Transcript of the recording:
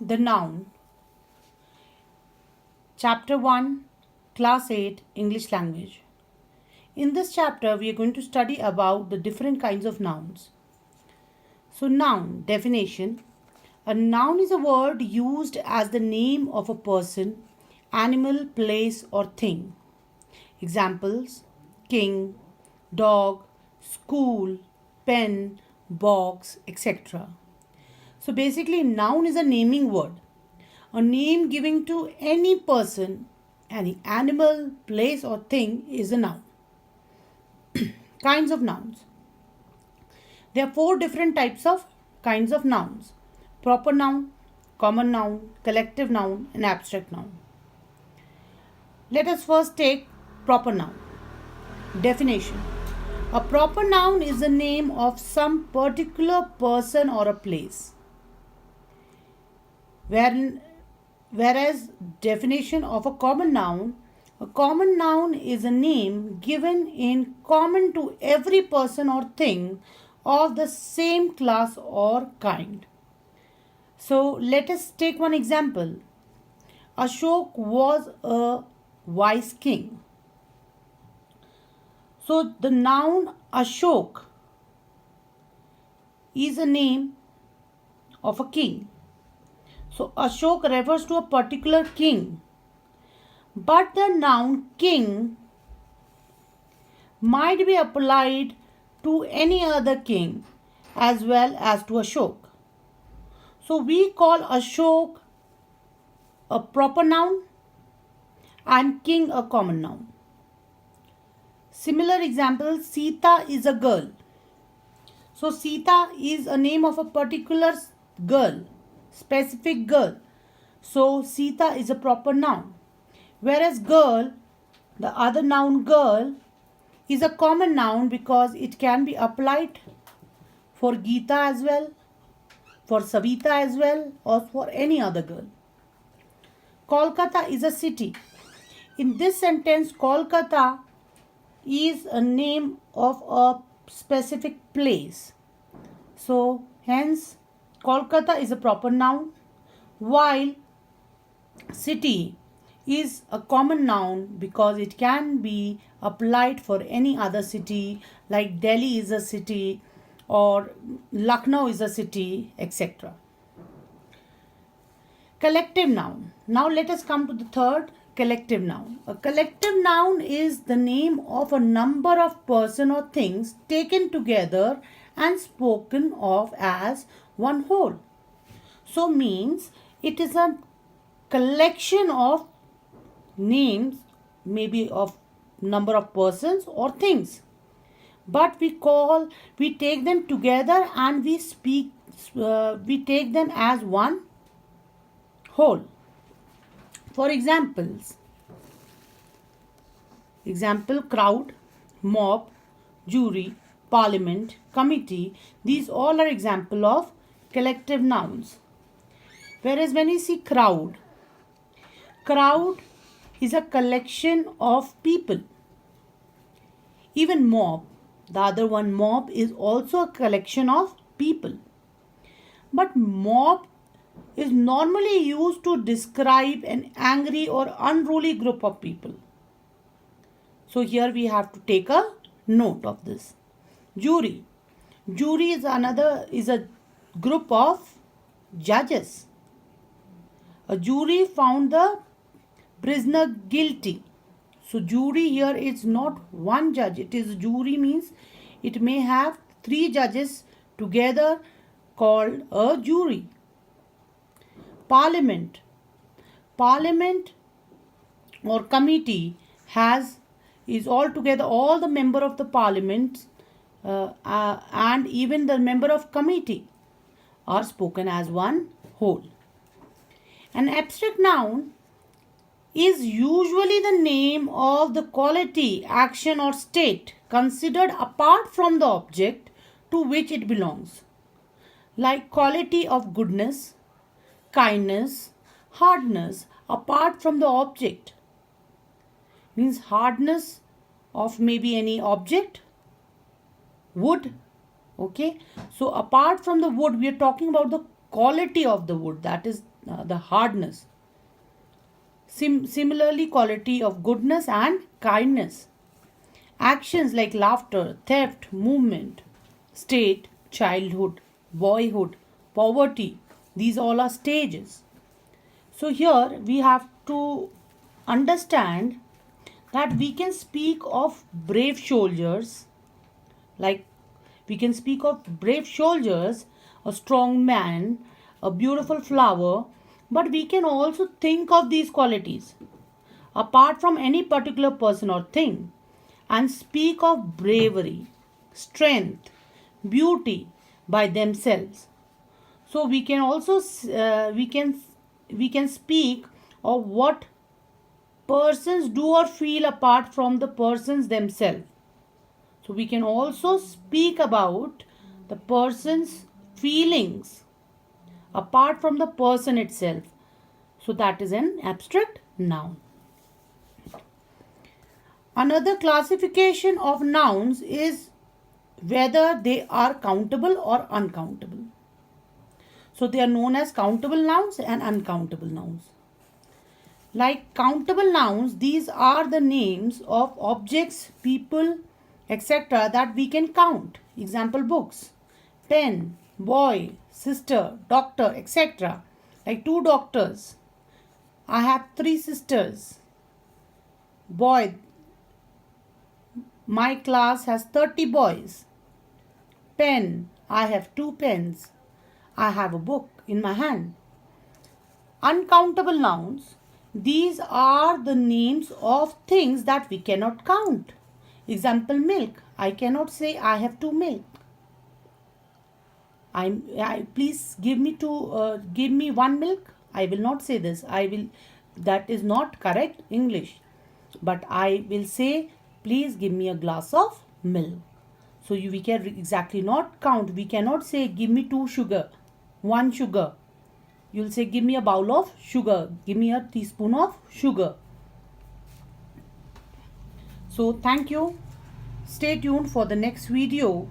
The noun. Chapter 1, Class 8, English Language. In this chapter, we are going to study about the different kinds of nouns. So, noun definition. A noun is a word used as the name of a person, animal, place, or thing. Examples: king, dog, school, pen, box, etc. So basically, noun is a naming word, a name given to any person, any animal, place, or thing is a noun. Kinds of nouns. There are four different types of kinds of nouns: proper noun, common noun, collective noun, and abstract noun. Let us first take proper noun. Definition. A proper noun is the name of some particular person or a place. Whereas definition of a common noun is a name given in common to every person or thing of the same class or kind. So let us take one example. Ashok was a wise king. So the noun Ashok is a name of a king. So Ashok refers to a particular king. But the noun king might be applied to any other king as well as to Ashok. So we call Ashok a proper noun and king a common noun. Similar example, Sita is a girl. So Sita is a name of a particular girl, specific girl. So Sita is a proper noun. Whereas girl, the other noun girl, is a common noun because it can be applied for Geeta as well, for Savita as well, or for any other girl. Kolkata is a city. In this sentence, Kolkata is a name of a specific place. So hence Kolkata is a proper noun, while city is a common noun because it can be applied for any other city, like Delhi is a city or Lucknow is a city, etc. Collective noun. Now let us come to the third, collective noun. A collective noun is the name of a number of person or things taken together and spoken of as one whole. So means it is a collection of names, maybe of number of persons or things, but we take them together and we take them as one whole. For example, crowd, mob, jury, parliament, committee, these all are example of collective nouns. Whereas when we see crowd is a collection of people. Even mob, the other one mob, is also a collection of people. But mob is normally used to describe an angry or unruly group of people. So here we have to take a note of this. Jury is a group of judges. A jury found the prisoner guilty. So jury here is not one judge. It is jury means it may have three judges together called a jury. Parliament or committee is altogether all the member of the parliament and even the member of committee are spoken as one whole. An abstract noun is usually the name of the quality, action, or state considered apart from the object to which it belongs, like quality of goodness, kindness, hardness, apart from the object. Means hardness of maybe any object, wood. Okay, so apart from the wood, we are talking about the quality of the wood, that is the hardness. Similarly, quality of goodness and kindness. Actions like laughter, theft, movement, state, childhood, boyhood, poverty, these all are stages. So here we have to understand that we can speak of brave soldiers, like we can speak of brave soldiers, a strong man, a beautiful flower, but we can also think of these qualities apart from any particular person or thing and speak of bravery, strength, beauty by themselves. So we can also we can speak of what persons do or feel apart from the persons themselves. So we can also speak about the person's feelings apart from the person itself. So that is an abstract noun. Another classification of nouns is whether they are countable or uncountable. So they are known as countable nouns and uncountable nouns. Like countable nouns, these are the names of objects, people, etc. that we can count. Example, books, pen, boy, sister, doctor, etc. Like 2 doctors. I have 3 sisters. Boy, my class has 30 boys. Pen, I have 2 pens. I have a book in my hand. Uncountable nouns, these are the names of things that we cannot count. Example, milk. I cannot say I have 2 milk. Please give me 1 milk. I will not say this. That is not correct English. But I will say, please give me a glass of milk. So we can exactly not count. We cannot say give me 2 sugar, 1 sugar. You'll say give me a bowl of sugar. Give me a teaspoon of sugar. So thank you. Stay tuned for the next video.